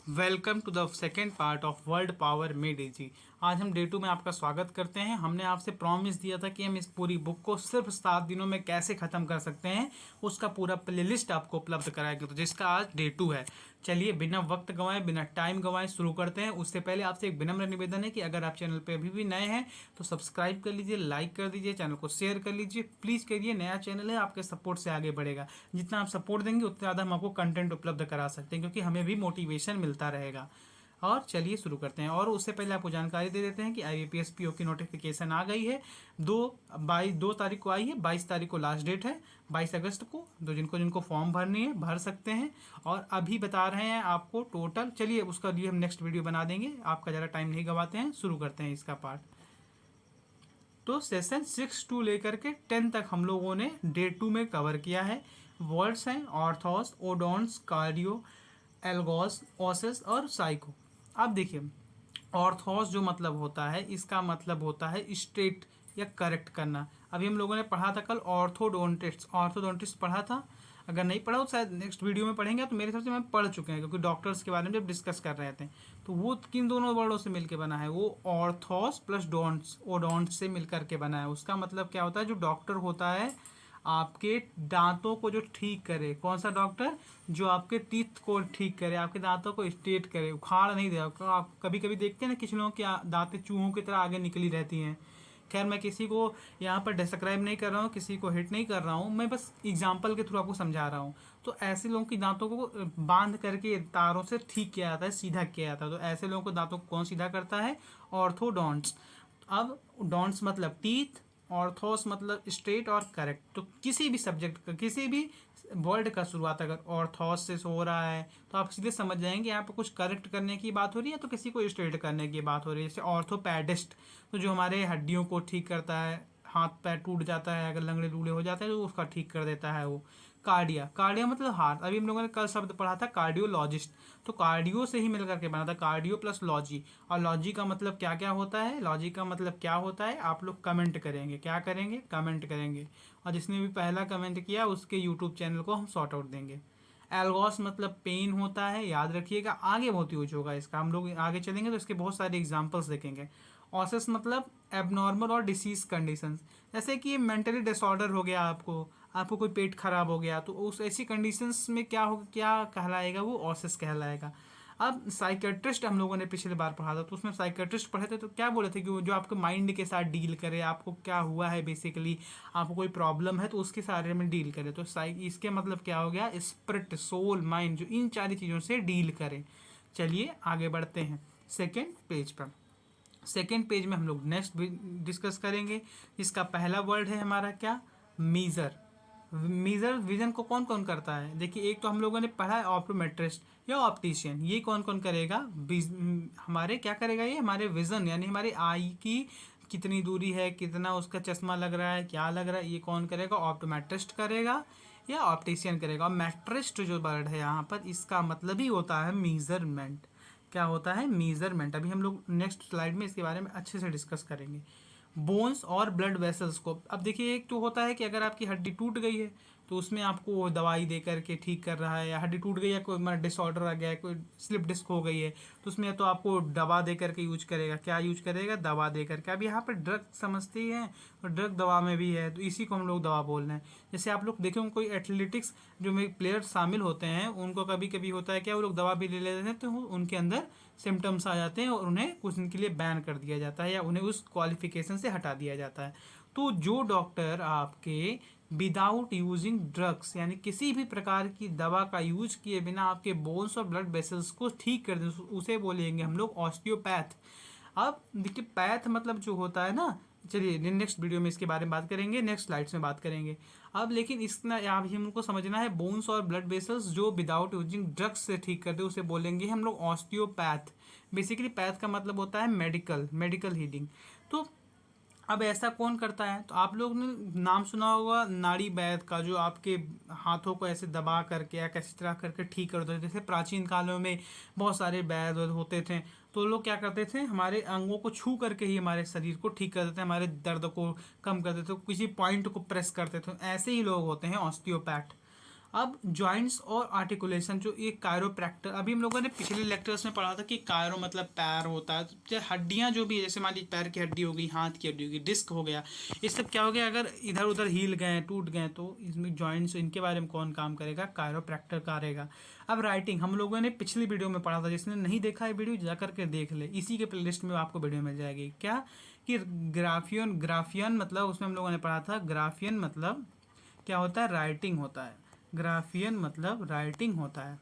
Welcome to the second part of world power made easy. आज हम day 2 में आपका स्वागत करते हैं। हमने आपसे प्रॉमिस दिया था कि हम इस पूरी बुक को सिर्फ 7 दिनों में कैसे ख़त्म कर सकते हैं, उसका पूरा प्लेलिस्ट आपको उपलब्ध कराएंगे, तो जिसका आज डे 2 है। चलिए बिना वक्त गंवाए बिना टाइम गंवाए शुरू करते हैं। उससे पहले आपसे एक विनम्र निवेदन है कि अगर आप चैनल पर अभी भी नए हैं तो सब्सक्राइब कर लीजिए, लाइक कर दीजिए, चैनल को शेयर कर लीजिए, प्लीज़ करिए। नया चैनल है, आपके सपोर्ट से आगे बढ़ेगा। जितना आप सपोर्ट देंगे उतना ज़्यादा हम आपको कंटेंट उपलब्ध करा सकते हैं, क्योंकि हमें भी मोटिवेशन मिलता रहेगा। और चलिए शुरू करते हैं। और उससे पहले आपको जानकारी दे देते हैं कि IBPS PO की नोटिफिकेशन आ गई है। 2 तारीख को आई है, 22 तारीख को लास्ट डेट है, 22 अगस्त को। तो जिनको जिनको फॉर्म भरनी है भर सकते हैं। और अभी बता रहे हैं आपको टोटल। चलिए उसका लिए हम नेक्स्ट वीडियो बना देंगे, आपका ज़्यादा टाइम नहीं गवाते हैं, शुरू करते हैं इसका पार्ट। तो सेशन 6 टू लेकर के 10 तक हम लोगों ने डे 2 में कवर किया है। वर्ड्स हैं ऑर्थोस, ओडोन्स, कार्डियो, एल्गोस, ओसिस और साइको। अब देखिए, ऑर्थोस जो मतलब होता है, इसका मतलब होता है स्ट्रेट या करेक्ट करना। अभी हम लोगों ने पढ़ा था कल ऑर्थोडोंटिस्ट पढ़ा था। अगर नहीं पढ़ा तो शायद नेक्स्ट वीडियो में पढ़ेंगे। तो मेरे हिसाब से मैं पढ़ चुके हैं, क्योंकि डॉक्टर्स के बारे में जब डिस्कस कर रहे थे तो वो किन दोनों वर्डों से मिलकर बना है, वो ऑर्थोस प्लस डोंट्स, ओडोंट्स से मिलकर के बना है। उसका मतलब क्या होता है, जो डॉक्टर होता है आपके दांतों को जो ठीक करे, कौन सा डॉक्टर, जो आपके टीथ को ठीक करे, आपके दांतों को स्ट्रेट करे, उखाड़ नहीं दे। आप कभी कभी देखते हैं ना, किसी लोगों की दांतें चूहों की तरह आगे निकली रहती हैं। खैर मैं किसी को यहाँ पर डिस्क्राइब नहीं कर रहा हूँ, किसी को हिट नहीं कर रहा हूँ, मैं बस एग्जाम्पल के थ्रू आपको समझा रहा हूँ। तो ऐसे लोगों की दांतों को बांध करके तारों से ठीक किया जाता है, सीधा किया जाता है। तो ऐसे लोगों को दांतों को कौन सीधा करता है, ऑर्थोडोंट्स। अब डोंट्स मतलब टीथ, ऑर्थोस मतलब स्ट्रेट और करेक्ट। तो किसी भी सब्जेक्ट का, किसी भी वर्ड का शुरुआत अगर ऑर्थोस से हो रहा है तो आप सीधे समझ जाएंगे यहाँ पर कुछ करेक्ट करने की बात हो रही है, तो किसी को स्ट्रेट करने की बात हो रही है। जैसे ऑर्थोपेडिस्ट, तो जो हमारे हड्डियों को ठीक करता है, हाथ पैर टूट जाता है, अगर लंगड़े लूड़े हो जाते हैं तो उसका ठीक कर देता है वो। कार्डिया, कार्डिया मतलब हार्ट। अभी हम लोगों ने कल शब्द पढ़ा था कार्डियोलॉजिस्ट, तो कार्डियो से ही मिलकर के बना था, कार्डियो प्लस लॉजी। और लॉजी का मतलब क्या क्या होता है, लॉजी का मतलब क्या होता है, आप लोग कमेंट करेंगे। क्या करेंगे, कमेंट करेंगे। और जिसने भी पहला कमेंट किया उसके यूट्यूब चैनल को हम सॉर्ट आउट देंगे। एल्गोस मतलब पेन होता है, याद रखिएगा, आगे बहुत यूज होगा इसका, हम लोग आगे चलेंगे तो इसके बहुत सारे एग्जाम्पल्स देखेंगे। ऑसिस मतलब एबनॉर्मल और डिसीज कंडीशंस, जैसे कि मेंटली डिसऑर्डर हो गया, आपको कोई पेट खराब हो गया, तो उस ऐसी कंडीशंस में क्या हो, क्या कहलाएगा, वो ऑसिस कहलाएगा। अब साइकेट्रिस्ट हम लोगों ने पिछले बार पढ़ा था, तो उसमें साइकेट्रिस्ट पढ़े थे तो क्या बोले थे कि वो जो आपके माइंड के साथ डील करे, आपको क्या हुआ है बेसिकली, आपको कोई प्रॉब्लम है तो उसके सारे में डील करे। तो इसके मतलब क्या हो गया, स्पिरिट, सोल, माइंड, जो इन सारी चीज़ों से डील करे। चलिए आगे बढ़ते हैं सेकेंड पेज पर। सेकेंड पेज में हम लोग नेक्स्ट डिस्कस करेंगे। इसका पहला वर्ड है हमारा क्या, मीज़र। मीज़र विजन को कौन कौन करता है, देखिए एक तो हम लोगों ने पढ़ा है ऑप्टोमेट्रिस्ट या ऑप्टिशियन। ये कौन कौन करेगा, हमारे क्या करेगा, ये हमारे विजन यानी हमारे आई की कितनी दूरी है, कितना उसका चश्मा लग रहा है, क्या लग रहा है, ये कौन करेगा, ऑप्टोमेट्रिस्ट करेगा या ऑप्टिशियन करेगा। और मेट्रिस्ट जो वर्ड है यहाँ पर, इसका मतलब ही होता है मीज़रमेंट। क्या होता है, मीज़रमेंट। अभी हम लोग नेक्स्ट स्लाइड में इसके बारे में अच्छे से डिस्कस करेंगे। बोन्स और ब्लड वेसल्स को, अब देखिए एक तो होता है कि अगर आपकी हड्डी टूट गई है तो उसमें आपको वो दवाई दे करके ठीक कर रहा है, या हड्डी टूट गई है, कोई डिसऑर्डर आ गया है, कोई स्लिप डिस्क हो गई है, तो उसमें तो आपको दवा दे करके यूज करेगा। क्या यूज करेगा, दवा दे करके। अब यहाँ पर ड्रग समझते ही हैं, और ड्रग दवा में भी है, तो इसी को हम लोग दवा बोल रहे हैं। जैसे आप लोग देखें कोई एथलेटिक्स जो में प्लेयर शामिल होते हैं, उनको कभी कभी होता है क्या, वो लोग दवा भी ले लेते हैं तो उनके अंदर सिम्टम्स आ जाते हैं और उन्हें कुछ दिन के लिए बैन कर दिया जाता है, या उन्हें उस क्वालिफिकेशन से हटा दिया जाता है। तो जो डॉक्टर आपके विदाउट यूजिंग ड्रग्स, यानी किसी भी प्रकार की दवा का यूज किए बिना आपके बोन्स और ब्लड वेसल्स को ठीक कर दें, उसे बोलेंगे हम लोग ऑस्टियोपैथ। अब देखिए पैथ मतलब जो होता है ना, चलिए नेक्स्ट वीडियो में इसके बारे में बात करेंगे, नेक्स्ट स्लाइड्स में बात करेंगे। अब लेकिन इसना यहाँ भी हमको समझना है, बोन्स और ब्लड वेसल्स जो विदाउट यूजिंग ड्रग्स से ठीक करते हैं उसे बोलेंगे हम लोग ऑस्टियोपैथ। बेसिकली पैथ का मतलब होता है मेडिकल हीलिंग। तो अब ऐसा कौन करता है, तो आप लोग ने नाम सुना होगा नाड़ी वैद्य का, जो आपके हाथों को ऐसे दबा करके या किसी तरह करके ठीक कर देते थे। जैसे प्राचीन कालों में बहुत सारे वैद्य होते थे, तो लोग क्या करते थे, हमारे अंगों को छू करके ही हमारे शरीर को ठीक कर देते थे, हमारे दर्द को कम कर देते थे, किसी पॉइंट को प्रेस करते थे। ऐसे ही लोग होते हैं ऑस्टियोपैथ। अब जॉइंट्स और आर्टिकुलेशन, जो एक कायरोप्रैक्टर, अभी हम लोगों ने पिछले लेक्चर्स में पढ़ा था कि कायरो मतलब पैर होता है, तो हड्डियां जो भी है, जैसे मान लीजिए पैर की हड्डी हो गई, हाथ की हड्डी हो गई, डिस्क हो गया, ये सब क्या हो गया, अगर इधर उधर हिल गए, टूट गए, तो इसमें जॉइंट्स, इनके बारे में कौन काम करेगा, कायरोप्रैक्टर करेगा। अब राइटिंग हम लोगों ने पिछली वीडियो में पढ़ा था, जिसने नहीं देखा है वीडियो जा करके देख ले, इसी के प्लेलिस्ट में आपको वीडियो मिल जाएगी। क्या कि ग्राफियन मतलब उसमें हम लोगों ने पढ़ा था, ग्राफियन मतलब क्या होता है, राइटिंग होता है। ग्राफियन मतलब राइटिंग होता है।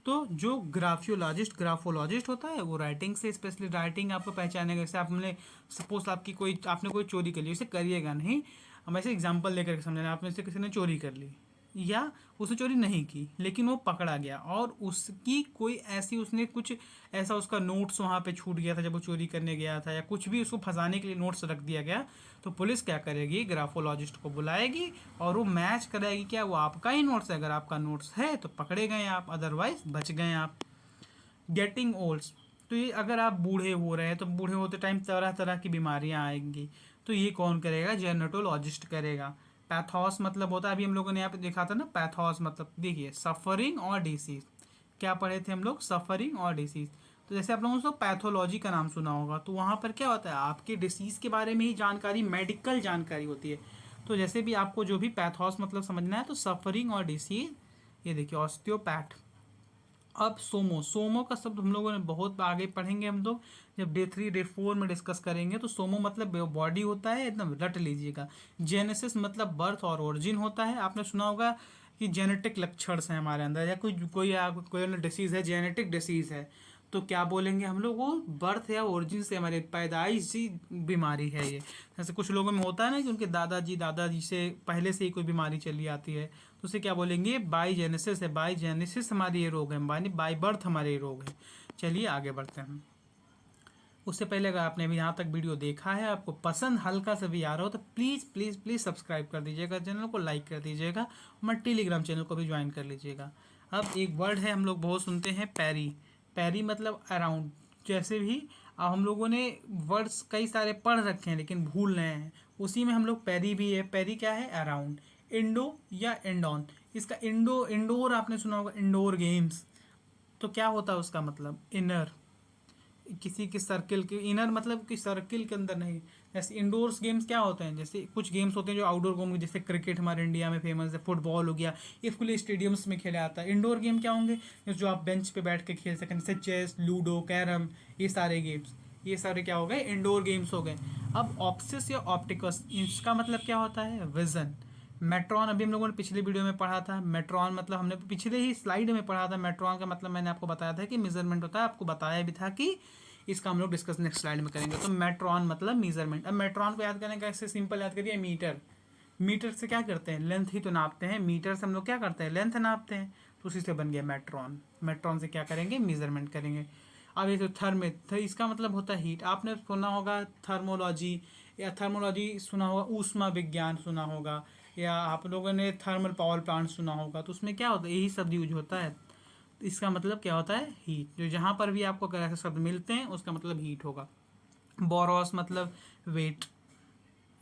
तो जो ग्राफोलॉजिस्ट होता है वो राइटिंग से, स्पेशली राइटिंग आपको पहचानेगा। जैसे आपने सपोज आपने कोई चोरी कर ली, उसे करिएगा नहीं, हम ऐसे एग्जांपल लेकर के समझना, आपने से किसी ने चोरी कर ली या उसने चोरी नहीं की लेकिन वो पकड़ा गया, और उसकी कोई ऐसी, उसने कुछ ऐसा, उसका नोट्स वहाँ पे छूट गया था जब वो चोरी करने गया था, या कुछ भी उसको फंसाने के लिए नोट्स रख दिया गया, तो पुलिस क्या करेगी, ग्राफोलॉजिस्ट को बुलाएगी और वो मैच कराएगी क्या वो आपका ही नोट्स है। अगर आपका नोट्स है तो पकड़े गए आप, अदरवाइज बच गए आप। गेटिंग ओल्ड, तो ये अगर आप बूढ़े हो रहे हैं तो बूढ़े होते टाइम तरह तरह की बीमारियां आएंगी, तो ये कौन करेगा, जेनेटोलॉजिस्ट करेगा। पैथोस मतलब होता है, अभी हम लोगों ने यहाँ पे देखा था ना, पैथोस मतलब देखिए सफरिंग और डिसीज, क्या पढ़े थे हम लोग, सफरिंग और डिसीज। तो जैसे आप लोगों को पैथोलॉजी का नाम सुना होगा, तो वहाँ पर क्या होता है, आपके डिसीज के बारे में ही जानकारी, मेडिकल जानकारी होती है। तो जैसे भी आपको जो भी पैथोस मतलब समझना है, तो सफरिंग और डिसीज, ये देखिए ऑस्टियोपैथ। अब सोमो का शब्द हम लोगों ने बहुत आगे पढ़ेंगे हम लोग, जब डे 3 डे 4 में डिस्कस करेंगे। तो सोमो मतलब बॉडी होता है, एकदम रट लीजिएगा। जेनेसिस मतलब बर्थ और ओरिजिन होता है। आपने सुना होगा कि जेनेटिक लक्षण है हमारे अंदर, या कोई डिसीज़ है, जेनेटिक डिसीज़ है, तो क्या बोलेंगे हम लोग, वो बर्थ या ओरिजिन से, हमारे पैदाइशी बीमारी है ये। जैसे कुछ लोगों में होता है ना कि उनके दादाजी से पहले से ही कोई बीमारी चली आती है, तो उसे क्या बोलेंगे, बाई जेनेसिस है, बाई जेनेसिस हमारी ये रोग है, बाई बर्थ हमारे ये रोग है। चलिए आगे बढ़ते हैं। उससे पहले अगर आपने अभी यहाँ तक वीडियो देखा है, आपको पसंद हल्का सा भी आ रहा हो, तो प्लीज़ प्लीज़ प्लीज़ सब्सक्राइब कर दीजिएगा, चैनल को लाइक कर दीजिएगा, और टेलीग्राम चैनल को भी ज्वाइन कर लीजिएगा। अब एक वर्ड है हम लोग बहुत सुनते हैं, पैरी। पैरी मतलब अराउंड। जैसे भी अब हम लोगों ने वर्ड्स कई सारे पढ़ रखे हैं लेकिन भूल रहे हैं, उसी में हम लोग पैरी भी है। पैरी क्या है, अराउंड। इंडो या इंडोन, इसका इंडोर आपने सुना होगा, इंडोर गेम्स, तो क्या होता है उसका मतलब, इनर, किसी के सर्किल के, इनर मतलब कि सर्किल के अंदर नहीं। जैसे इंडोर्स गेम्स क्या होते हैं, जैसे कुछ गेम्स होते हैं जो आउटडोर गेम, जैसे क्रिकेट हमारे इंडिया में फेमस है, फुटबॉल हो गया, ये खुले स्टेडियम्स में खेला जाता है। इंडोर गेम क्या होंगे, जो आप बेंच पे बैठ के खेल सकें, जैसे चेस, लूडो, कैरम, ये सारे गेम्स, ये सारे क्या हो गए, इंडोर गेम्स हो गए। अब ऑप्सिस या ऑप्टिकस, इसका मतलब क्या होता है, विजन। मेट्रॉन अभी हम लोगों ने पिछले वीडियो में पढ़ा था, मेट्रॉन मतलब हमने पिछले ही स्लाइड में पढ़ा था। मेट्रॉन का मतलब मैंने आपको बताया था कि मेजरमेंट होता है, आपको बताया भी था कि इसका हम लोग डिस्कस नेक्स्ट स्लाइड में करेंगे। तो मेट्रॉन मतलब मेजरमेंट। अब मेट्रॉन को याद करने का ऐसे सिंपल याद करिए, मीटर। मीटर से क्या करते हैं, लेंथ ही तो नापते हैं, मीटर से हम लोग क्या करते हैं, लेंथ नापते हैं, तो उसी से बन गया मेट्रॉन। मेट्रॉन से क्या करेंगे, मेजरमेंट करेंगे। अब ये तो इसका मतलब होता है हीट। आपने सुना होगा थर्मोलॉजी, या थर्मोलॉजी सुना होगा, ऊष्मा विज्ञान सुना होगा, या आप लोगों ने थर्मल पावर प्लांट सुना होगा, तो उसमें क्या होता है, यही शब्द यूज होता है। इसका मतलब क्या होता है, हीट। जो जहाँ पर भी आपको अगर ऐसे शब्द मिलते हैं उसका मतलब हीट होगा। बोरॉस मतलब वेट।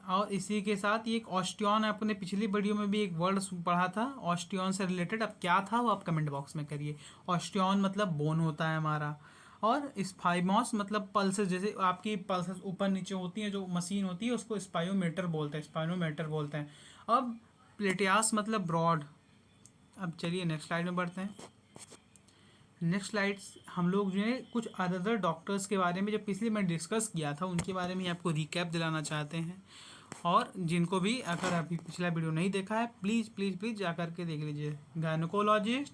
और इसी के साथ ये एक ऑस्टियन, आपने पिछली वीडियो में भी एक वर्ड पढ़ा था ऑस्टियन से रिलेटेड, अब क्या था वो आप कमेंट बॉक्स में करिए। ऑस्टियन मतलब बोन होता है हमारा। और स्पाइमोस मतलब पल्सेस, जैसे आपकी पल्सेस ऊपर नीचे होती हैं, जो मशीन होती है उसको स्पाइरोमीटर बोलते हैं, स्पाइरोमीटर बोलते हैं। अब प्लेटियास मतलब ब्रॉड। अब चलिए नेक्स्ट स्लाइड में बढ़ते हैं। नेक्स्ट स्लाइड्स हम लोग जो है कुछ अदर डॉक्टर्स के बारे में, जो पिछले मैं डिस्कस किया था उनके बारे में आपको रिकैप दिलाना चाहते हैं। और जिनको भी अगर अभी पिछला वीडियो नहीं देखा है, प्लीज़ प्लीज़ प्लीज़ जा कर के देख लीजिए। गायनोकोलॉजिस्ट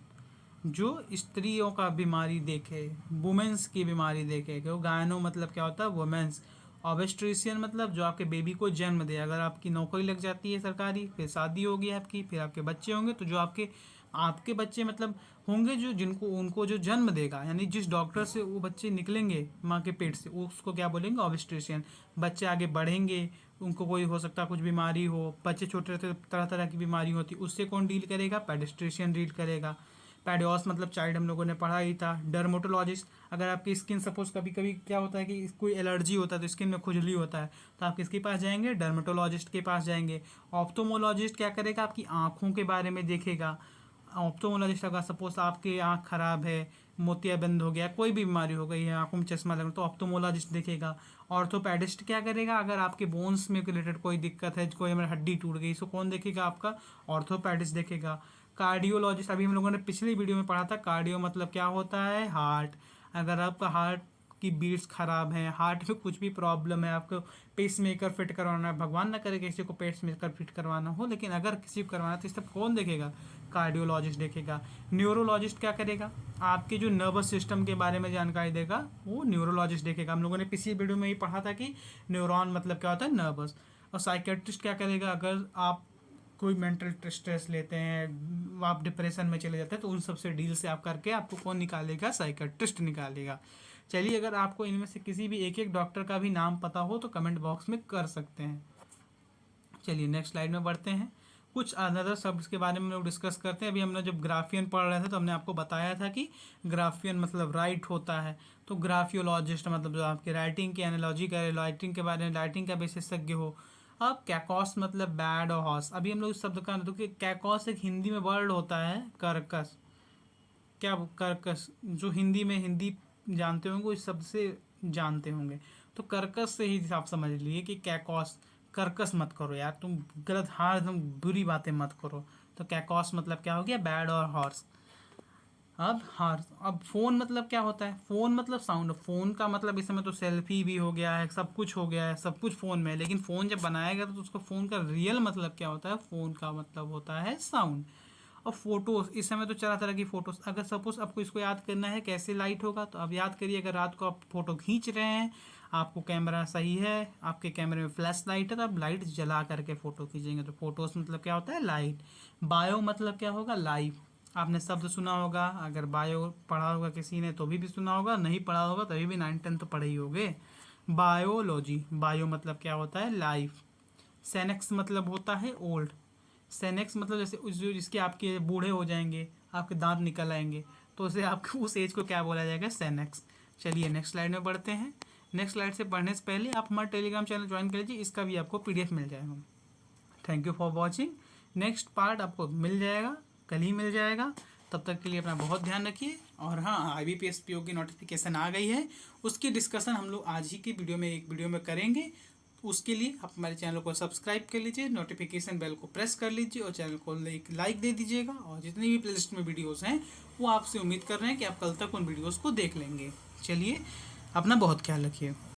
जो स्त्रियों का बीमारी देखे, वुमेंस की बीमारी देखे, क्यों गायनो मतलब क्या होता है, वुमेंस। ऑब्स्ट्रिशियन मतलब जो आपके बेबी को जन्म दे, अगर आपकी नौकरी लग जाती है सरकारी, फिर शादी होगी आपकी, फिर आपके बच्चे होंगे, तो जो आपके आपके बच्चे मतलब होंगे, जो जिनको उनको जो जन्म देगा, यानी जिस डॉक्टर से वो बच्चे निकलेंगे माँ के पेट से, उसको क्या बोलेंगे, ऑब्स्ट्रिशियन। बच्चे आगे बढ़ेंगे, उनको कोई हो सकता है कुछ बीमारी हो, बच्चे छोटे रहते तरह तरह की बीमारी होती, उससे कौन डील करेगा, पेडिस्ट्रिशियन डील करेगा। पेडियोस मतलब चाइल्ड, हम लोगों ने पढ़ा ही था। डर्मोटोलॉजिस्ट, अगर आपकी स्किन सपोज कभी कभी क्या होता है कि कोई एलर्जी होता है, तो स्किन में खुजली होता है, तो आप किसके पास जाएंगे, डर्मेटोलॉजिस्ट के पास जाएंगे। ऑप्थोमोलॉजिस्ट क्या करेगा, आपकी आँखों के बारे में देखेगा। ऑप्थोमोलॉजिस्ट अगर सपोज आपकी आँख खराब है, मोतियाबिंद हो गया, कोई भी बीमारी हो गई है, आंखों में चश्मा लगना, तो ऑप्थोमोलॉजिस्ट देखेगा। ऑर्थोपेडिस्ट क्या करेगा, अगर आपके बोन्स में रिलेटेड कोई दिक्कत है, कोई हमारी हड्डी टूट गई, इसको कौन देखेगा, आपका ऑर्थोपेडिस्ट देखेगा। कार्डियोलॉजिस्ट, अभी हम लोगों ने पिछली वीडियो में पढ़ा था, कार्डियो मतलब क्या होता है, हार्ट। अगर आपका हार्ट की बीट्स खराब हैं, हार्ट में कुछ भी प्रॉब्लम है, आपको पेस मेकर फिट करवाना है, भगवान ना करे किसी को पेस मेकर फिट करवाना हो, लेकिन अगर किसी को करवाना है तो इस सब कौन देखेगा, कार्डियोलॉजिस्ट देखेगा। न्यूरोलॉजिस्ट क्या करेगा, आपके जो नर्वस सिस्टम के बारे में जानकारी देगा, वो न्यूरोलॉजिस्ट देखेगा। हम लोगों ने पिछली वीडियो में ही पढ़ा था कि न्यूरॉन मतलब क्या होता है, नर्वस। और साइकेट्रिस्ट क्या करेगा, अगर आप कोई मेंटल स्ट्रेस लेते हैं, आप डिप्रेशन में चले जाते हैं, तो उन सब से डील से आप करके आपको कौन निकालेगा, साइकेट्रिस्ट निकालेगा। चलिए, अगर आपको इनमें से किसी भी एक एक डॉक्टर का भी नाम पता हो तो कमेंट बॉक्स में कर सकते हैं। चलिए नेक्स्ट स्लाइड में बढ़ते हैं। कुछ अनदर शब्द के बारे में लोग डिस्कस करते हैं। अभी हमने जब ग्राफियन पढ़ रहे थे तो हमने आपको बताया था कि ग्राफियन मतलब राइट होता है, तो ग्राफियोलॉजिस्ट मतलब जो आपकी राइटिंग की एनालॉजी करे, राइटिंग के बारे में, राइटिंग का विशेषज्ञ हो। अब कैकॉस मतलब बैड और हॉर्स, अभी हम लोग इस शब्द का, तो कि कैकॉस एक हिंदी में वर्ड होता है, कर्कश। क्या कर्कश, जो हिंदी में हिंदी जानते होंगे वो इस शब्द से जानते होंगे, तो कर्कश से ही आप समझ लिए कि कैकॉस। कर्कश मत करो यार तुम, गलत, हाँ एकदम बुरी बातें मत करो। तो कैकॉस मतलब क्या हो गया, बैड और हॉर्स। अब हॉर्स, अब फोन मतलब क्या होता है, फोन मतलब साउंड। फोन का मतलब इस समय तो सेल्फी भी हो गया है, सब कुछ हो गया है, सब कुछ फ़ोन में है, लेकिन फ़ोन जब बनाया गया तो उसका फ़ोन का रियल मतलब क्या होता है, फ़ोन का मतलब होता है साउंड। और फोटोज़, इस समय तो तरह तरह की फ़ोटोज़, अगर सपोज़ आपको इसको याद करना है कैसे लाइट होगा, तो अब याद करिए, अगर रात को आप फ़ोटो खींच रहे हैं, आपको कैमरा सही है, आपके कैमरे में फ्लैश लाइट है, तो आप लाइट जला करके फ़ोटो खींचेंगे, तो फोटोज़ मतलब क्या होता है, लाइट। बायो मतलब क्या होगा, लाइफ। आपने शब्द सुना होगा, अगर बायो पढ़ा होगा किसी ने तो भी सुना होगा, नहीं पढ़ा होगा तभी भी 9-10 तो पढ़े ही होगे। बायोलॉजी, बायो मतलब क्या होता है, लाइफ। सेनेक्स मतलब होता है ओल्ड। सेनेक्स मतलब जैसे जो जिसके आपके बूढ़े हो जाएंगे, आपके दांत निकल आएंगे, तो उसे आपको उस एज को क्या बोला जाएगा, सेनेक्स। चलिए नेक्स्ट स्लाइड में बढ़ते हैं। नेक्स्ट स्लाइड से पढ़ने से पहले आप हमारा टेलीग्राम चैनल ज्वाइन कर लीजिए, इसका भी आपको पीडीएफ मिल जाएगा। Thank you for watching. Next part आपको मिल जाएगा, कल ही मिल जाएगा। तब तक के लिए अपना बहुत ध्यान रखिए। और हाँ, IBPS PO की नोटिफिकेशन आ गई है, उसकी डिस्कशन हम लोग आज ही की वीडियो में करेंगे। उसके लिए आप हमारे चैनल को सब्सक्राइब कर लीजिए, नोटिफिकेशन बेल को प्रेस कर लीजिए और चैनल को एक लाइक दे दीजिएगा। और जितनी भी प्लेलिस्ट में वीडियोज़ हैं वो आपसे उम्मीद कर रहे हैं कि आप कल तक उन वीडियोज़ को देख लेंगे। चलिए, अपना बहुत ख्याल रखिए।